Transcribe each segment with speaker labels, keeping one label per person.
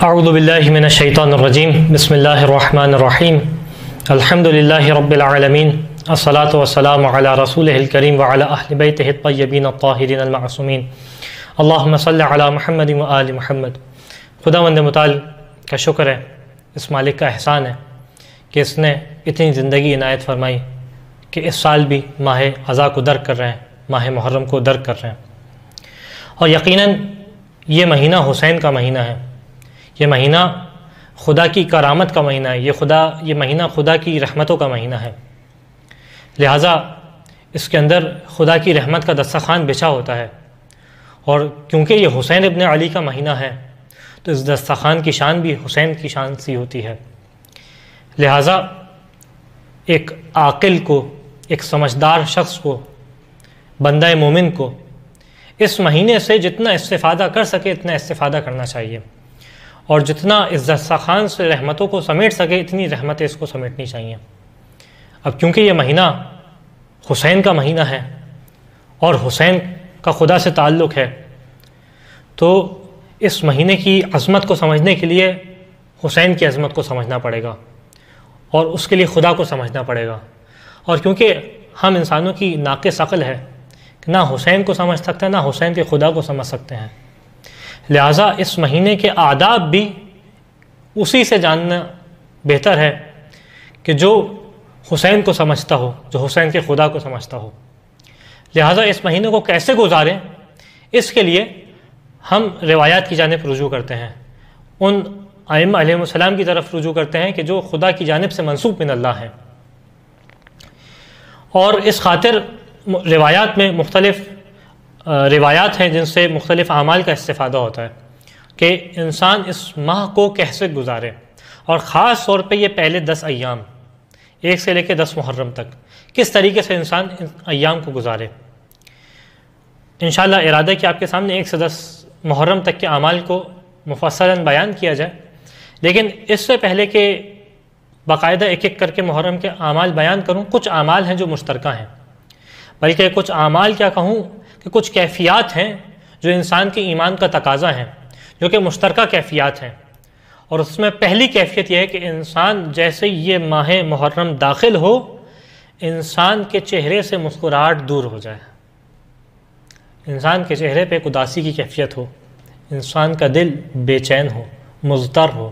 Speaker 1: اعوذ باللہ من الشیطان الرجیم بسم اللہ الرحمن الرحیم الحمد للہ رب العالمین الصلاة والسلام علی رسولہ الکریم وعلی اہل بیتہ الطیبین الطاہرین المعصومین اللہم صلی علی محمد و آل محمد۔ خداوند متعال کا شکر ہے، اس مالک کا احسان ہے کہ اس نے اتنی زندگی عنایت فرمائی کہ اس سال بھی ماہ اذا کو درک کر رہے ہیں، ماہ محرم کو درک کر رہے ہیں۔ اور یقیناً یہ مہینہ حسین کا مہینہ ہے، یہ مہینہ خدا کی کرامت کا مہینہ ہے، یہ مہینہ خدا کی رحمتوں کا مہینہ ہے، لہٰذا اس کے اندر خدا کی رحمت کا دسترخوان بچھا ہوتا ہے۔ اور کیونکہ یہ حسین ابن علی کا مہینہ ہے تو اس دسترخوان کی شان بھی حسین کی شان سی ہوتی ہے، لہٰذا ایک عاقل کو، ایک سمجھدار شخص کو، بندہ مومن کو اس مہینے سے جتنا استفادہ کر سکے اتنا استفادہ کرنا چاہیے، اور جتنا اس دسترخوان سے رحمتوں کو سمیٹ سکے اتنی رحمتیں اس کو سمیٹنی چاہیے۔ اب کیونکہ یہ مہینہ حسین کا مہینہ ہے اور حسین کا خدا سے تعلق ہے، تو اس مہینے کی عظمت کو سمجھنے کے لیے حسین کی عظمت کو سمجھنا پڑے گا اور اس کے لیے خدا کو سمجھنا پڑے گا۔ اور کیونکہ ہم انسانوں کی ناقص عقل ہے کہ نہ حسین کو سمجھ سکتے ہیں نہ حسین کے خدا کو سمجھ سکتے ہیں، لہٰذا اس مہینے کے آداب بھی اسی سے جاننا بہتر ہے کہ جو حسین کو سمجھتا ہو، جو حسین کے خدا کو سمجھتا ہو۔ لہٰذا اس مہینے کو کیسے گزاریں، اس کے لیے ہم روایات کی جانب رجوع کرتے ہیں، ان ائمہ علیہ السلام کی طرف رجوع کرتے ہیں کہ جو خدا کی جانب سے منسوب من اللہ ہیں۔ اور اس خاطر روایات میں مختلف روایات ہیں جن سے مختلف اعمال کا استفادہ ہوتا ہے کہ انسان اس ماہ کو کیسے گزارے، اور خاص طور پہ یہ پہلے 10 ایام، 1 سے لے کے 10 محرم تک کس طریقے سے انسان ان ایام کو گزارے۔ انشاءاللہ ارادہ کہ آپ کے سامنے 1 سے 10 محرم تک کے اعمال کو مفصلاً بیان کیا جائے، لیکن اس سے پہلے کہ باقاعدہ ایک ایک کر کے محرم کے اعمال بیان کروں، کچھ اعمال ہیں جو مشترکہ ہیں، بلکہ کچھ اعمال کیا کہوں کہ کچھ کیفیات ہیں جو انسان کے ایمان کا تقاضا ہیں، جو کہ مشترکہ کیفیات ہیں۔ اور اس میں پہلی کیفیت یہ ہے کہ انسان جیسے یہ ماہ محرم داخل ہو، انسان کے چہرے سے مسکراہٹ دور ہو جائے، انسان کے چہرے پہ اداسی کی کیفیت ہو، انسان کا دل بے چین ہو، مضطر ہو،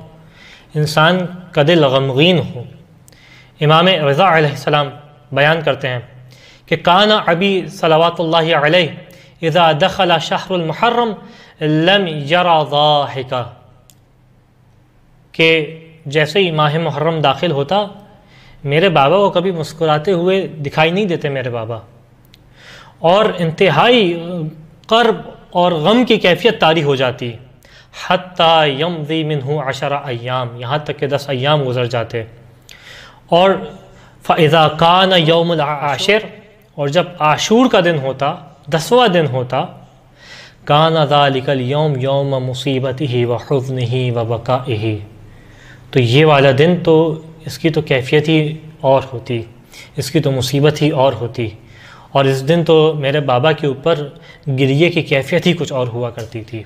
Speaker 1: انسان کا دل غمگین ہو۔ امام رضا علیہ السلام بیان کرتے ہیں کہ کان ابی صلوات اللہ علیہ اذا دخل شہر المحرم لم یرا ضاحکا، کہ جیسے ہی ماہ محرم داخل ہوتا میرے بابا کو کبھی مسکراتے ہوئے دکھائی نہیں دیتے میرے بابا، اور انتہائی کرب اور غم کی کیفیت طاری ہو جاتی، حتی یمضی منہ 10 ایام، یہاں تک کہ 10 ایام گزر جاتے۔ اور فاذا کان یوم العاشر، اور جب عاشور کا دن ہوتا، 10واں دن ہوتا، کان ذالک الیوم یوم مصیبتہ وحزنہ وبکائہ، تو یہ والا دن تو اس کی تو کیفیت ہی اور ہوتی، اس کی تو مصیبت ہی اور ہوتی، اور اس دن تو میرے بابا کے اوپر گریے کی کیفیت ہی کچھ اور ہوا کرتی تھی۔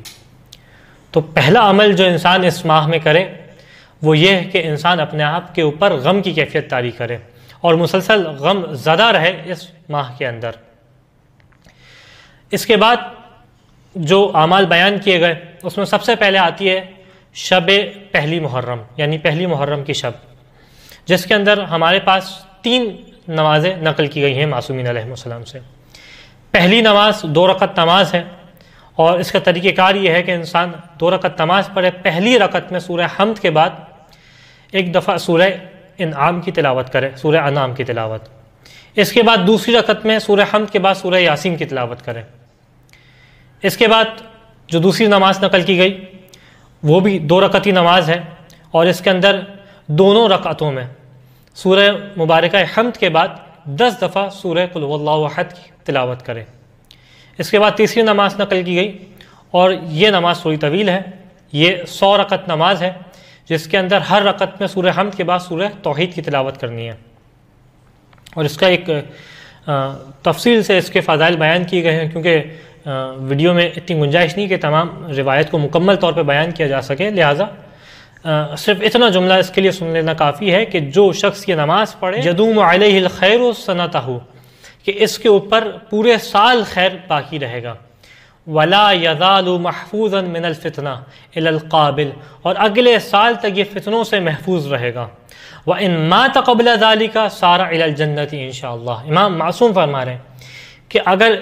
Speaker 1: تو پہلا عمل جو انسان اس ماہ میں کرے وہ یہ ہے کہ انسان اپنے آپ کے اوپر غم کی کیفیت طاری کرے اور مسلسل غم زدہ رہے اس ماہ کے اندر۔ اس کے بعد جو اعمال بیان کیے گئے اس میں سب سے پہلے آتی ہے شب پہلی محرم، یعنی پہلی محرم کی شب، جس کے اندر ہمارے پاس 3 نمازیں نقل کی گئی ہیں معصومین علیہ السلام سے۔ پہلی نماز 2 رکعت نماز ہے، اور اس کا طریقہ کار یہ ہے کہ انسان 2 رکعت نماز پڑھے، پہلی رکعت میں سورہ حمد کے بعد ایک دفعہ سورہ انعام کی تلاوت کرے، سورہ انعام کی تلاوت، اس کے بعد دوسری رکعت میں سورہ حمد کے بعد سورہ یاسین کی تلاوت کرے۔ اس کے بعد جو دوسری نماز نقل کی گئی وہ بھی 2 رکعتی نماز ہے، اور اس کے اندر دونوں رکعتوں میں سورہ مبارکہ حمد کے بعد 10 دفعہ سورہ قل هو اللہ احد کی تلاوت کرے۔ اس کے بعد تیسری نماز نقل کی گئی، اور یہ نماز تھوڑی طویل ہے، یہ 100 رکعت نماز ہے، جس کے اندر ہر رکعت میں سورہ حمد کے بعد سورہ توحید کی تلاوت کرنی ہے۔ اور اس کا ایک تفصیل سے اس کے فضائل بیان کیے گئے ہیں، کیونکہ ویڈیو میں اتنی گنجائش نہیں کہ تمام روایت کو مکمل طور پہ بیان کیا جا سکے، لہٰذا صرف اتنا جملہ اس کے لیے سن لینا کافی ہے کہ جو شخص یہ نماز پڑھے یدوم علیہ الخیر سنتہ، کہ اس کے اوپر پورے سال خیر باقی رہے گا، ولا یزال محفوظا من الفتنہ الی القابل، اور اگلے سال تک یہ فتنوں سے محفوظ رہے گا، وان مات قبل ذلک سار الی الجنۃ انشاءاللہ۔ امام معصوم فرما رہے ہیں کہ اگر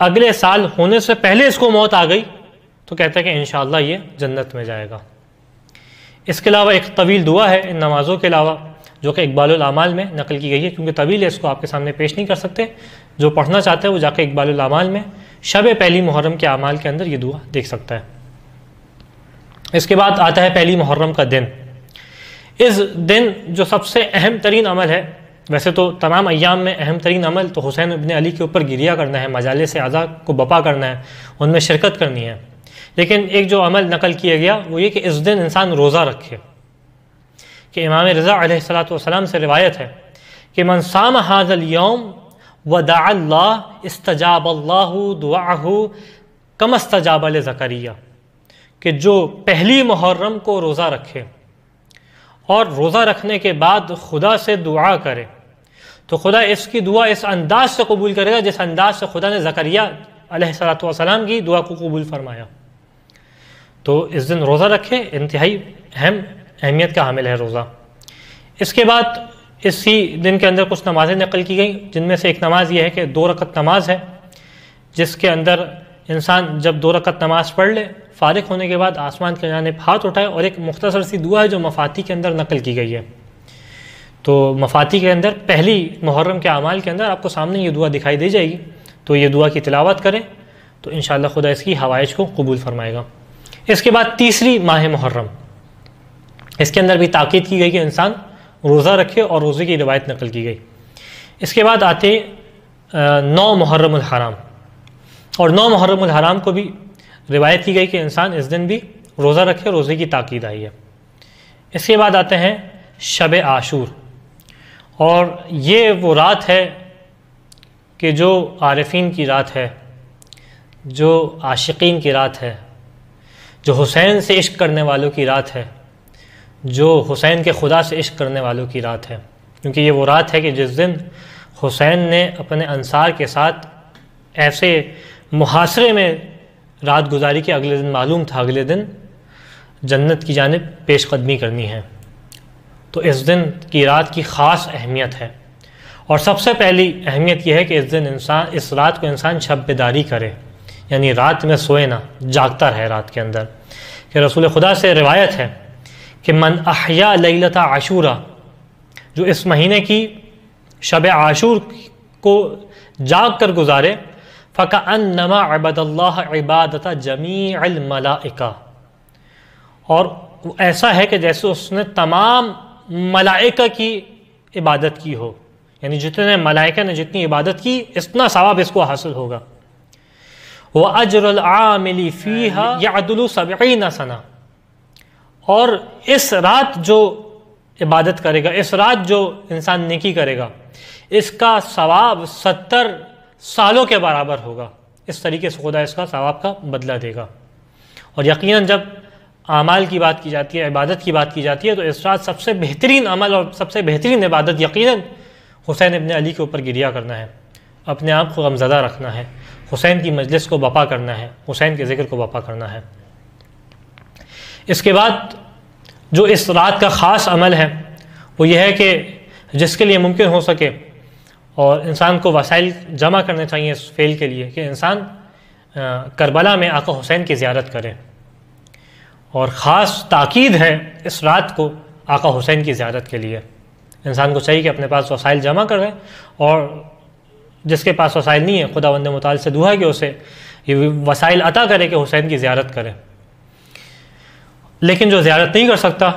Speaker 1: اگلے سال ہونے سے پہلے اس کو موت آ گئی تو کہتا ہے کہ انشاءاللہ یہ جنت میں جائے گا۔ اس کے علاوہ ایک طویل دعا ہے ان نمازوں کے علاوہ جو کہ اقبال الاعمال میں نقل کی گئی ہے، کیونکہ طویل ہے اس کو آپ کے سامنے پیش نہیں کر سکتے، جو پڑھنا چاہتے ہیں وہ جا کے اقبال الاعمال میں شب پہلی محرم کے اعمال کے اندر یہ دعا دیکھ سکتا ہے۔ اس کے بعد آتا ہے پہلی محرم کا دن۔ اس دن جو سب سے اہم ترین عمل ہے، ویسے تو تمام ایام میں اہم ترین عمل تو حسین ابن علی کے اوپر گریہ کرنا ہے، مجالس اعزاء کو بپا کرنا ہے، ان میں شرکت کرنی ہے، لیکن ایک جو عمل نقل کیا گیا وہ یہ کہ اس دن انسان روزہ رکھے، کہ امام رضا علیہ الصلاۃ والسلام سے روایت ہے کہ من صام ھذا اليوم ودعا اللہ استجاب اللہ دعاہ کما استجاب لزکریا، کہ جو پہلی محرم کو روزہ رکھے اور روزہ رکھنے کے بعد خدا سے دعا کرے تو خدا اس کی دعا اس انداز سے قبول کرے گا جس انداز سے خدا نے زکریا علیہ الصلاۃ والسلام کی دعا کو قبول فرمایا۔ تو اس دن روزہ رکھے، انتہائی اہمیت کا حامل ہے روزہ۔ اس کے بعد اسی دن کے اندر کچھ نمازیں نقل کی گئیں، جن میں سے ایک نماز یہ ہے کہ 2 رکعت نماز ہے، جس کے اندر انسان جب 2 رکعت نماز پڑھ لے فارغ ہونے کے بعد آسمان کی جانب ہاتھ اٹھائے، اور ایک مختصر سی دعا ہے جو مفاتی کے اندر نقل کی گئی ہے۔ تو مفاتی کے اندر پہلی محرم کے اعمال کے اندر آپ کو سامنے یہ دعا دکھائی دی جائے گی، تو یہ دعا کی تلاوت کریں تو انشاءاللہ خدا اس کی حوائج کو قبول فرمائے گا۔ اس کے بعد تیسری ماہ محرم، اس کے اندر بھی تاکید کی گئی کہ انسان روزہ رکھے اور روزے کی روایت نقل کی گئی۔ اس کے بعد آتے 9 محرم الحرام، اور 9 محرم الحرام کو بھی روایت کی گئی کہ انسان اس دن بھی روزہ رکھے، روزے کی تاکید آئی ہے۔ اس کے بعد آتے ہیں شب عاشور، اور یہ وہ رات ہے کہ جو عارفین کی رات ہے، جو عاشقین کی رات ہے، جو حسین سے عشق کرنے والوں کی رات ہے، جو حسین کے خدا سے عشق کرنے والوں کی رات ہے، کیونکہ یہ وہ رات ہے کہ جس دن حسین نے اپنے انصار کے ساتھ ایسے محاصرے میں رات گزاری کے اگلے دن معلوم تھا اگلے دن جنت کی جانب پیش قدمی کرنی ہے۔ تو اس دن کی رات کی خاص اہمیت ہے، اور سب سے پہلی اہمیت یہ ہے کہ اس رات کو انسان شب بیداری کرے، یعنی رات میں سوئے نہ، جاگتا رہے رات کے اندر، کہ رسول خدا سے روایت ہے کہ من احیا لیلۃ عاشورہ، جو اس مہینے کی شب عاشور کو جاگ کر گزارے، فکأنما عبد اللہ عبادۃ جمیع الملائکہ، اور ایسا ہے کہ جیسے اس نے تمام ملائکہ کی عبادت کی ہو، یعنی جتنے ملائکہ نے جتنی عبادت کی اتنا ثواب اس کو حاصل ہوگا۔ وَأَجْرُ الْعَامِلِ فِيهَا يَعْدُلُ 70 سنہ، اور اس رات جو عبادت کرے گا، اس رات جو انسان نیکی کرے گا، اس کا ثواب 70 سالوں کے برابر ہوگا۔ اس طریقے سے خدا اس کا ثواب کا بدلہ دے گا۔ اور یقیناً جب اعمال کی بات کی جاتی ہے، عبادت کی بات کی جاتی ہے، تو اس رات سب سے بہترین عمل اور سب سے بہترین عبادت یقیناً حسین ابن علی کے اوپر گریہ کرنا ہے، اپنے آپ کو غمزدہ رکھنا ہے، حسین کی مجلس کو بپا کرنا ہے، حسین کے ذکر کو بپا کرنا ہے۔ اس کے بعد جو اس رات کا خاص عمل ہے وہ یہ ہے کہ جس کے لیے ممکن ہو سکے اور انسان کو وسائل جمع کرنے چاہیے اس فعل کے لیے، کہ انسان کربلا میں آقا حسین کی زیارت کرے، اور خاص تاکید ہے اس رات کو آقا حسین کی زیارت کے لیے۔ انسان کو چاہیے کہ اپنے پاس وسائل جمع کرے، اور جس کے پاس وسائل نہیں ہے خداوند متعال سے دعا ہے کہ اسے یہ وسائل عطا کرے کہ حسین کی زیارت کرے۔ لیکن جو زیارت نہیں کر سکتا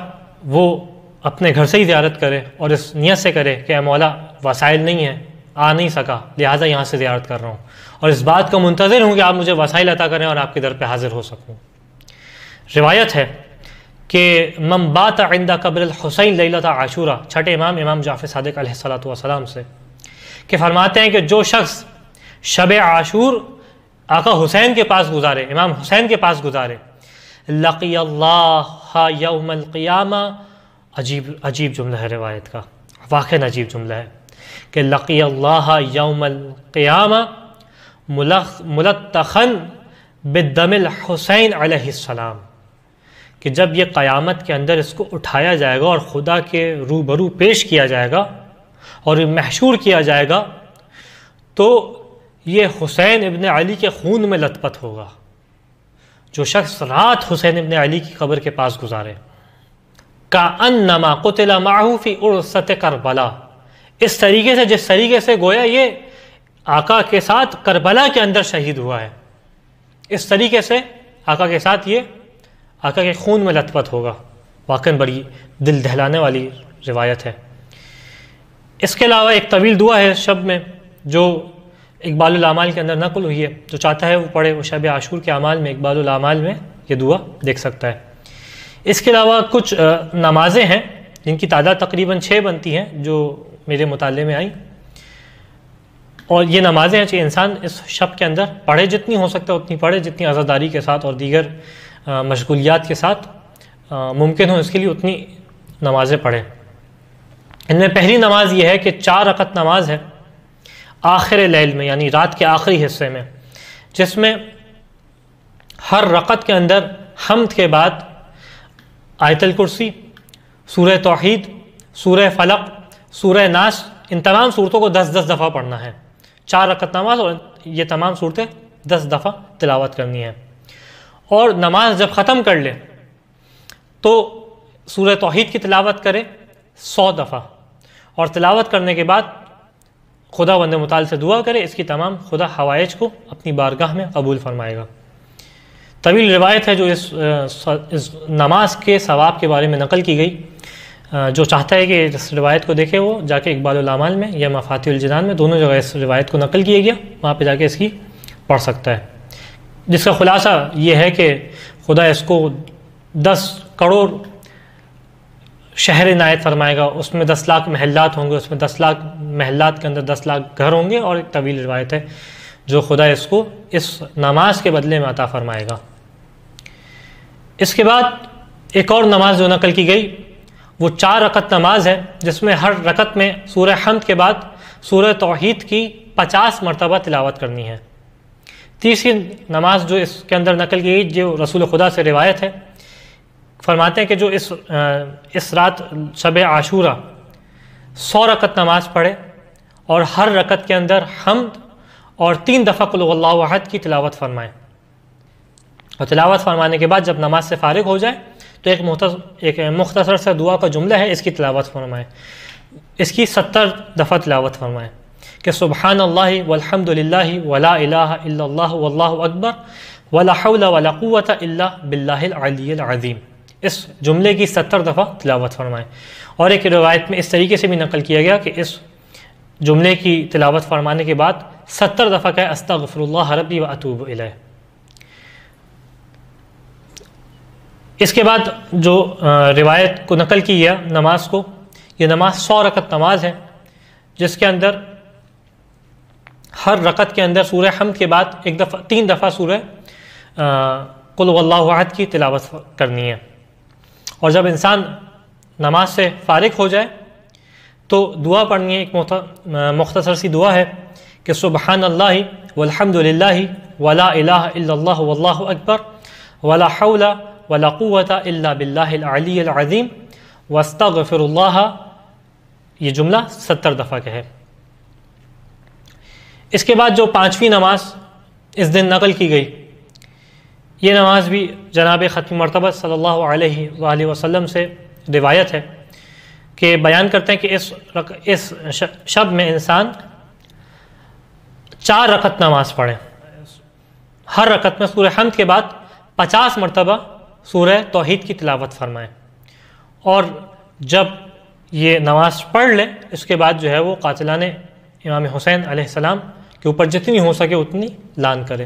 Speaker 1: وہ اپنے گھر سے ہی زیارت کرے، اور اس نیت سے کرے کہ اے مولا وسائل نہیں ہیں، آ نہیں سکا، لہٰذا یہاں سے زیارت کر رہا ہوں، اور اس بات کا منتظر ہوں کہ آپ مجھے وسائل عطا کریں اور آپ کے در پہ حاضر ہو سکوں۔ روایت ہے کہ من بات عند قبر الحسین لیلۃ عاشورہ، چھٹے امام جعفر صادق علیہ الصلوۃ والسلام سے، کہ فرماتے ہیں کہ جو شخص شب عاشور آقا حسین کے پاس گزارے، امام حسین کے پاس گزارے، لقی اللہ یوم القیامہ، عجیب جملہ ہے روایت کا، واقعی عجیب جملہ ہے کہ لقی اللہ یوم القیامہ ملتخن بالدم الحسین علیہ السلام، کہ جب یہ قیامت کے اندر اس کو اٹھایا جائے گا اور خدا کے روبرو پیش کیا جائے گا اور محشور کیا جائے گا، تو یہ حسین ابن علی کے خون میں لت پت ہوگا۔ جو شخص رات حسین ابن علی کی قبر کے پاس گزارے، کأنما قتل معه فی عرصۃ کربلا، اس طریقے سے جس طریقے سے گویا یہ آقا کے ساتھ کربلا کے اندر شہید ہوا ہے، اس طریقے سے آقا کے ساتھ یہ آقا کے خون میں لت پت ہوگا۔ واقعاً بڑی دل دہلانے والی روایت ہے۔ اس کے علاوہ ایک طویل دعا ہے شب میں جو اقبال الاعمال کے اندر نقل ہوئی ہے، جو چاہتا ہے وہ پڑھے، وہ شب عاشور کے اعمال میں اقبال الاعمال میں یہ دعا دیکھ سکتا ہے۔ اس کے علاوہ کچھ نمازیں ہیں جن کی تعداد تقریباً 6 بنتی ہیں جو میرے مطالعے میں آئیں، اور یہ نمازیں ہیں کہ انسان اس شب کے اندر پڑھے، جتنی ہو سکتا ہے اتنی پڑھے، جتنی عزاداری کے ساتھ اور دیگر مشغولیات کے ساتھ ممکن ہو اس کے لیے اتنی نمازیں پڑھیں۔ ان میں پہلی نماز یہ ہے کہ 4 رکعت نماز ہے آخر لیل میں، یعنی رات کے آخری حصے میں، جس میں ہر رکعت کے اندر حمد کے بعد آیت الکرسی، سورہ توحید، سورہ فلق، سورہ ناس، ان تمام صورتوں کو 10 دفعہ پڑھنا ہے۔ 4 رکعت نماز اور یہ تمام صورتیں 10 دفعہ تلاوت کرنی ہے۔ اور نماز جب ختم کر لے تو سورہ توحید کی تلاوت کرے 100 دفعہ، اور تلاوت کرنے کے بعد خدا بند متعال سے دعا کرے، اس کی تمام خدا حوائج کو اپنی بارگاہ میں قبول فرمائے گا۔ طویل روایت ہے جو اس نماز کے ثواب کے بارے میں نقل کی گئی۔ جو چاہتا ہے کہ اس روایت کو دیکھے وہ جا کے اقبال الاعمال میں یا مفاتیح الجنان میں، دونوں جگہ اس روایت کو نقل کیا گیا، وہاں پہ جا کے اس کی پڑھ سکتا ہے، جس کا خلاصہ یہ ہے کہ خدا اس کو 10 کروڑ شہر عنایت فرمائے گا، اس میں 10 لاکھ محلات ہوں گے، اس میں 10 لاکھ محلات کے اندر 10 لاکھ گھر ہوں گے، اور ایک طویل روایت ہے جو خدا اس کو اس نماز کے بدلے میں عطا فرمائے گا۔ اس کے بعد ایک اور نماز جو نقل کی گئی وہ 4 رکعت نماز ہے، جس میں ہر رکعت میں سورہ حمد کے بعد سورہ توحید کی 50 مرتبہ تلاوت کرنی ہے۔ تیسری نماز جو اس کے اندر نقل کی گئی، جو رسول خدا سے روایت ہے، فرماتے ہیں کہ جو اس رات شب عاشورہ 100 رکعت نماز پڑھے اور ہر رکعت کے اندر حمد اور 3 دفعہ قل هو اللہ احد کی تلاوت فرمائے، اور تلاوت فرمانے کے بعد جب نماز سے فارغ ہو جائے تو ایک مختصر سا دعا کا جملہ ہے، اس کی تلاوت فرمائے، اس کی 70 دفعہ تلاوت فرمائے کہ سبحان اللہ والحمد للہ ولا الہ الا اللہ واللہ اکبر ولا حول ولا قوة الا باللہ العلی العظیم، اس جملے کی 70 دفعہ تلاوت فرمائے۔ اور ایک روایت میں اس طریقے سے بھی نقل کیا گیا کہ اس جملے کی تلاوت فرمانے کے بعد 70 دفعہ کہے استغفر اللہ ربی واتوب الیہ۔ اس کے بعد جو روایت کو نقل کی گیا نماز کو، یہ نماز 100 رکعت نماز ہے، جس کے اندر ہر رکعت کے اندر سورہ حمد کے بعد 3 دفعہ سورہ قل هو اللہ احد کی تلاوت کرنی ہے، اور جب انسان نماز سے فارغ ہو جائے تو دعا پڑھنی ہے۔ ایک مختصر سی دعا ہے کہ سبحان اللہ والحمد للہ ولا الہ الا اللہ واللہ اکبر ولا حول ولا قوة الا باللہ العلی العظیم واستغفر اللہ، یہ جملہ 70 دفعہ کہے۔ اس کے بعد جو 5ویں نماز اس دن نقل کی گئی، یہ نماز بھی جناب ختم مرتبہ صلی اللہ علیہ وآلہ وسلم سے روایت ہے کہ بیان کرتے ہیں کہ اس شب میں انسان 4 رکعت نماز پڑھے، ہر رکعت میں سورہ حمد کے بعد 50 مرتبہ سورہ توحید کی تلاوت فرمائے، اور جب یہ نماز پڑھ لے اس کے بعد جو ہے وہ قاتلان امام حسین علیہ السلام کے اوپر جتنی ہو سکے اتنی لان کرے۔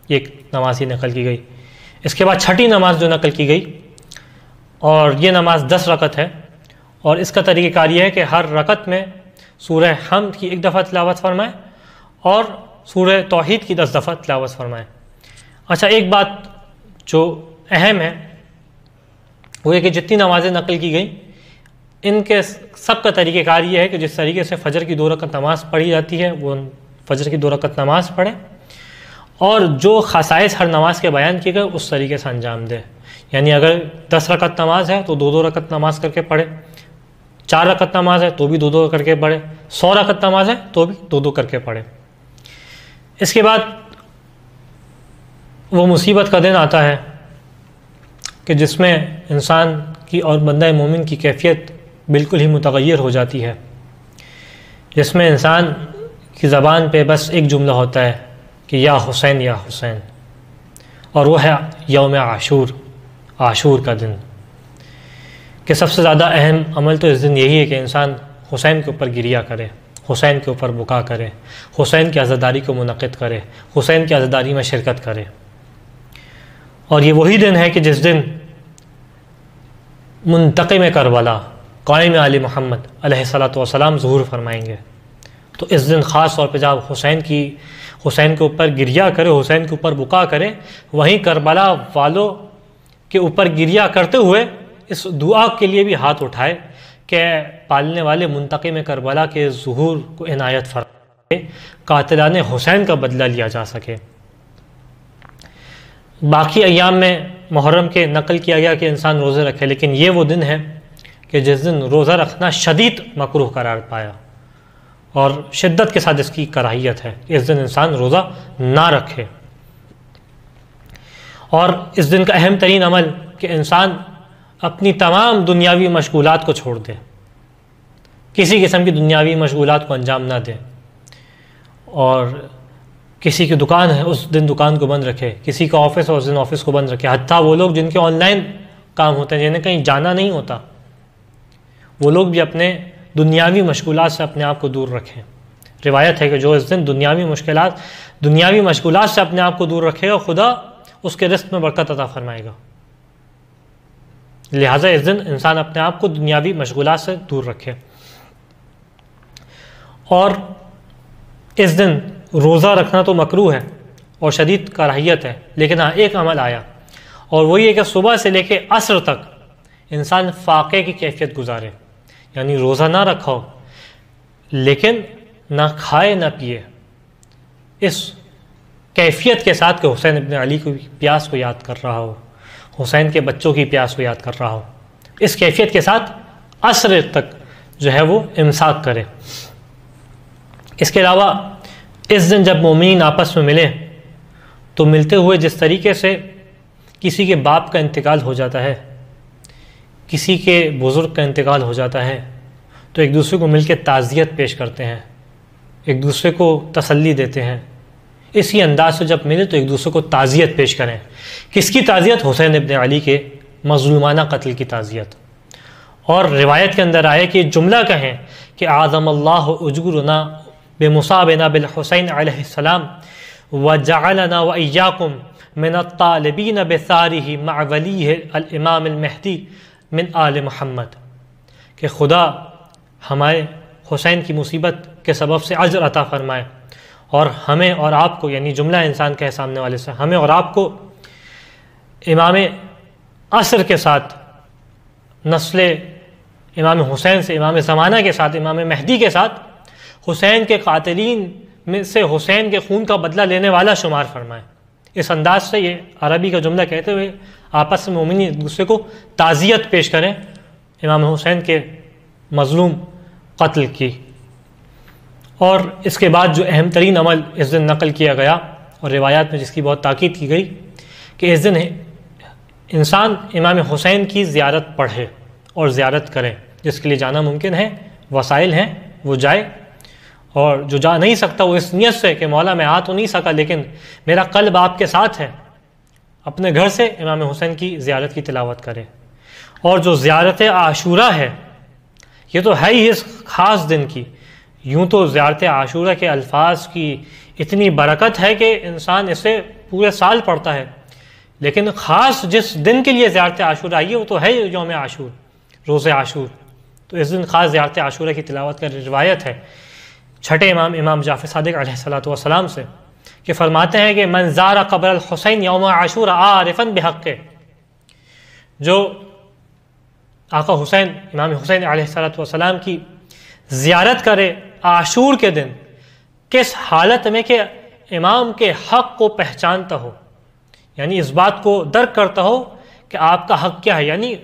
Speaker 1: یہ ایک نماز ہی نقل کی گئی۔ اس کے بعد 6ٹھی نماز جو نقل کی گئی، اور یہ نماز 10 رکعت ہے، اور اس کا طریقہ کار یہ ہے کہ ہر رکعت میں سورہ حمد کی 1 دفعہ تلاوت فرمائے اور سورہ توحید کی 10 دفعہ تلاوت فرمائے۔ اچھا، ایک بات جو اہم ہے وہ کہ جتنی نمازیں نقل کی گئیں ان کے سب کا طریقہ کار یہ ہے کہ جس طریقے سے فجر کی 2 رکعت نماز پڑھی جاتی ہے وہ فجر کی 2 رکعت نماز پڑھے، اور جو خصائص ہر نماز کے بیان کیے گئے اس طریقے سے انجام دے۔ یعنی اگر 10 رکعت نماز ہے تو 2 رکعت نماز کر کے پڑھے، 4 رکعت نماز ہے تو بھی 2 کر کے پڑھے، 100 رکعت نماز ہے تو بھی 2 کر کے پڑھے۔ اس کے بعد وہ مصیبت کا دن آتا ہے کہ جس میں انسان کی اور بندہ مومن کی کیفیت بالکل ہی متغیر ہو جاتی ہے، جس میں انسان کی زبان پہ بس ایک جملہ ہوتا ہے کہ یا حسین یا حسین، اور وہ ہے یوم عاشور کا دن، کہ سب سے زیادہ اہم عمل تو اس دن یہی ہے کہ انسان حسین کے اوپر گریہ کرے، حسین کے اوپر بکا کرے، حسین کی عزاداری کو منعقد کرے، حسین کی عزاداری میں شرکت کرے۔ اور یہ وہی دن ہے کہ جس دن منتقم کربلا قائم علی محمد علیہ الصلوۃ والسلام ظہور فرمائیں گے۔ تو اس دن خاص طور پہ جب حسین کے اوپر گریہ کرے، حسین کے اوپر بکا کرے، وہیں کربلا والوں کے اوپر گریہ کرتے ہوئے اس دعا کے لیے بھی ہاتھ اٹھائے کہ پالنے والے منتقم کربلا کے ظہور کو عنایت فرمائے، قاتلان حسین کا بدلہ لیا جا سکے۔ باقی ایام میں محرم کے نقل کیا گیا کہ انسان روزے رکھے، لیکن یہ وہ دن ہے کہ جس دن روزہ رکھنا شدید مکروہ قرار پایا، اور شدت کے ساتھ اس کی کراہیت ہے کہ اس دن انسان روزہ نہ رکھے۔ اور اس دن کا اہم ترین عمل کہ انسان اپنی تمام دنیاوی مشغولات کو چھوڑ دے، کسی قسم کی دنیاوی مشغولات کو انجام نہ دے، اور کسی کی دکان ہے اس دن دکان کو بند رکھے، کسی کا آفس ہے اس دن آفس کو بند رکھے، حتیٰ وہ لوگ جن کے آن لائن کام ہوتے ہیں، جنہیں کہیں جانا نہیں ہوتا، وہ لوگ بھی اپنے دنیاوی مشغولات سے اپنے آپ کو دور رکھیں۔ روایت ہے کہ جو اس دن دنیاوی مشغولات سے اپنے آپ کو دور رکھے گا، خدا اس کے رزق میں برکت عطا فرمائے گا۔ لہٰذا اس دن انسان اپنے آپ کو دنیاوی مشغولات سے دور رکھے۔ اور اس دن روزہ رکھنا تو مکروہ ہے اور شدید کراہیت ہے، لیکن ہاں ایک عمل آیا، اور وہ یہ کہ صبح سے لے کے عصر تک انسان فاقے کی کیفیت گزارے، یعنی روزہ نہ رکھا ہو لیکن نہ کھائے نہ پیے، اس کیفیت کے ساتھ کہ حسین ابن علی کی پیاس کو یاد کر رہا ہو، حسین کے بچوں کی پیاس کو یاد کر رہا ہو، اس کیفیت کے ساتھ عصر تک جو ہے وہ امساک کرے۔ اس کے علاوہ اس دن جب مومنین آپس میں ملیں تو ملتے ہوئے جس طریقے سے کسی کے باپ کا انتقال ہو جاتا ہے، کسی کے بزرگ کا انتقال ہو جاتا ہے، تو ایک دوسرے کو مل کے تعزیت پیش کرتے ہیں، ایک دوسرے کو تسلی دیتے ہیں۔ اسی انداز سے جب ملے تو ایک دوسرے کو تعزیت پیش کریں۔ کس کی تعزیت؟ حسین ابن علی کے مظلومانہ قتل کی تعزیت۔ اور روایت کے اندر آئے کہ جملہ کہیں کہ اعظم اللہ اجورنا بمصابنا بالحسین علیہ السلام وجعلنا وإياكم من الطالبین بثارہ مع ولیہ الامام المہدی من آل محمد، کہ خدا ہمارے حسین کی مصیبت کے سبب سے اجر عطا فرمائے، اور ہمیں اور آپ کو، یعنی جملہ انسان کے سامنے والے سے، ہمیں اور آپ کو امام عصر کے ساتھ، نسل امام حسین سے، امام زمانہ کے ساتھ، امام مہدی کے ساتھ، حسین کے قاتلین میں سے حسین کے خون کا بدلہ لینے والا شمار فرمائے۔ اس انداز سے یہ عربی کا جملہ کہتے ہوئے آپس میں مومنین ایک دوسرے کو تعزیت پیش کریں امام حسین کے مظلوم قتل کی۔ اور اس کے بعد جو اہم ترین عمل اس دن نقل کیا گیا اور روایات میں جس کی بہت تاکید کی گئی کہ اس دن انسان امام حسین کی زیارت پڑھے اور زیارت کرے، جس کے لیے جانا ممکن ہے، وسائل ہیں، وہ جائے، اور جو جا نہیں سکتا وہ اس نیت سے کہ مولا میں آ تو نہیں سکا لیکن میرا قلب آپ کے ساتھ ہے، اپنے گھر سے امام حسین کی زیارت کی تلاوت کرے۔ اور جو زیارت عاشورہ ہے یہ تو ہے ہی اس خاص دن کی، یوں تو زیارت عاشورہ کے الفاظ کی اتنی برکت ہے کہ انسان اسے پورے سال پڑھتا ہے، لیکن خاص جس دن کے لیے زیارت عاشورہ آئی ہے وہ تو ہے یوم عاشور، روز عاشور۔ تو اس دن خاص زیارت عاشورہ کی تلاوت کا روایت ہے چھٹے امام جعفر صادق علیہ الصلوۃ والسلام سے کہ فرماتے ہیں کہ من زار قبر الحسین یوم عاشور عارفا بحق، جو آقا حسین امام حسین علیہ السلام کی زیارت کرے عاشور کے دن، کس حالت میں کہ امام کے حق کو پہچانتا ہو، یعنی اس بات کو درک کرتا ہو کہ آپ کا حق کیا ہے، یعنی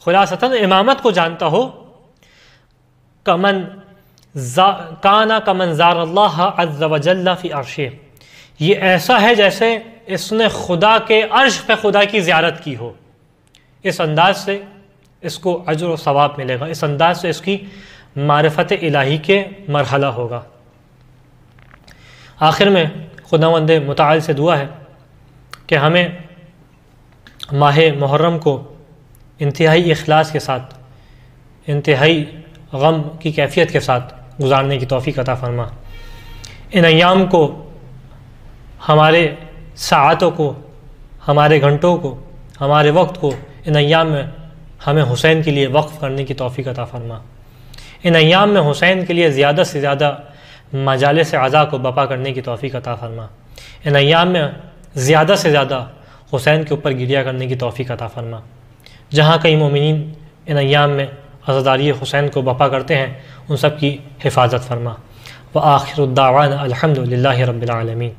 Speaker 1: خلاصتاً امامت کو جانتا ہو. کانا کمن زار اللہ عز وجل فی عرشہ، یہ ایسا ہے جیسے اس نے خدا کے عرش پہ خدا کی زیارت کی ہو. اس انداز سے اس کو اجر و ثواب ملے گا، اس انداز سے اس کی معرفت الہی کے مرحلہ ہوگا. آخر میں خداوند متعال سے دعا ہے کہ ہمیں ماہ محرم کو انتہائی اخلاص کے ساتھ، انتہائی غم کی کیفیت کے ساتھ گزارنے کی توفیق عطا فرما. ان ایام کو، ہمارے ساعتوں کو، ہمارے گھنٹوں کو، ہمارے وقت کو ان ایام میں ہمیں حسین کے لیے وقف کرنے کی توفیق عطا فرما. ان ایام میں حسین کے لیے زیادہ سے زیادہ مجالس عزا کو بپا کرنے کی توفیق عطا فرما. ان ایام میں زیادہ سے زیادہ حسین کے اوپر گریہ کرنے کی توفیق عطا فرما. جہاں کئی مومنین ان ایام میں عزاداری حسین کو بپا کرتے ہیں، ان سب کی حفاظت فرما. وآخر الدعوانا الحمد للہ رب العالمین.